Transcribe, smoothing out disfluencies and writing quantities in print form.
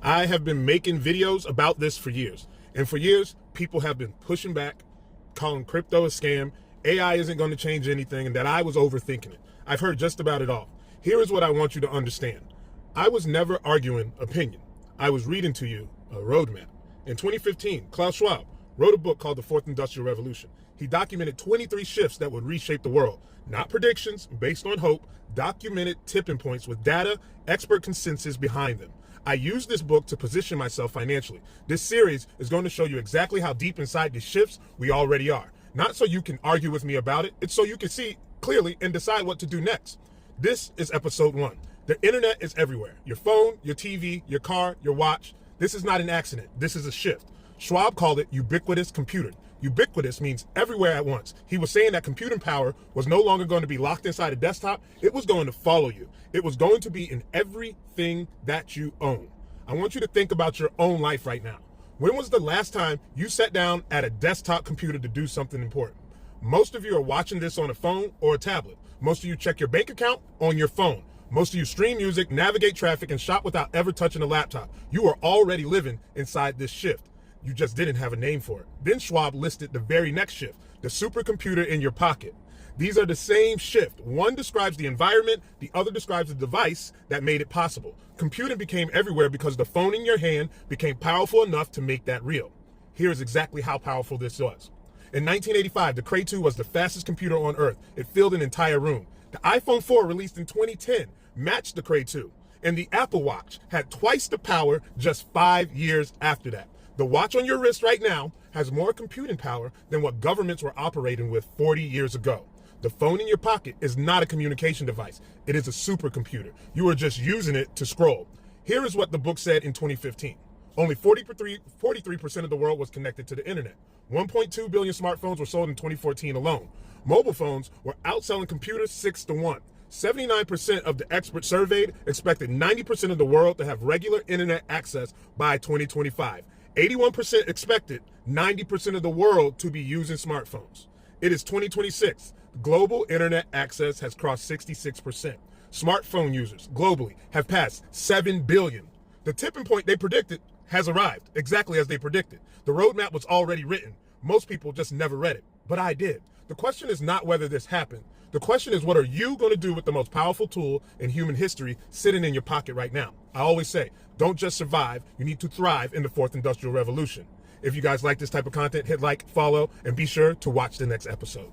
I have been making videos about this for years. And for years, people have been pushing back, calling crypto a scam, AI isn't going to change anything, and that I was overthinking it. I've heard just about it all. Here is what I want you to understand. I was never arguing opinion. I was reading to you a roadmap. In 2015, Klaus Schwab wrote a book called The Fourth Industrial Revolution. He documented 23 shifts that would reshape the world. Not predictions, based on hope, documented tipping points with data, expert consensus behind them. I use this book to position myself financially. This series is going to show you exactly how deep inside the shifts we already are. Not so you can argue with me about it, it's so you can see clearly and decide what to do next. This is episode 1. The internet is everywhere. Your phone, your TV, your car, your watch. This is not an accident. This is a shift. Schwab called it ubiquitous computing. Ubiquitous means everywhere at once. He was saying that computing power was no longer going to be locked inside a desktop. It was going to follow you. It was going to be in everything that you own. I want you to think about your own life right now. When was the last time you sat down at a desktop computer to do something important? Most of you are watching this on a phone or a tablet. Most of you check your bank account on your phone. Most of you stream music, navigate traffic, and shop without ever touching a laptop. You are already living inside this shift. You just didn't have a name for it. Then Schwab listed the very next shift, the supercomputer in your pocket. These are the same shift. One describes the environment, the other describes the device that made it possible. Computing became everywhere because the phone in your hand became powerful enough to make that real. Here is exactly how powerful this was. In 1985, the Cray 2 was the fastest computer on Earth. It filled an entire room. The iPhone 4, released in 2010, matched the Cray 2. And the Apple Watch had twice the power just 5 years after that. The watch on your wrist right now has more computing power than what governments were operating with 40 years ago. The phone in your pocket is not a communication device. It is a supercomputer. You are just using it to scroll. Here is what the book said in 2015. Only 43% of the world was connected to the internet. 1.2 billion smartphones were sold in 2014 alone. Mobile phones were outselling computers 6-1. 79% of the experts surveyed expected 90% of the world to have regular internet access by 2025. 81% expected 90% of the world to be using smartphones. It is 2026. Global internet access has crossed 66%. Smartphone users globally have passed 7 billion. The tipping point they predicted has arrived, exactly as they predicted. The roadmap was already written. Most people just never read it, but I did. The question is not whether this happened. The question is, what are you going to do with the most powerful tool in human history sitting in your pocket right now? I always say, don't just survive, you need to thrive in the fourth industrial revolution. If you guys like this type of content, hit like, follow, and be sure to watch the next episode.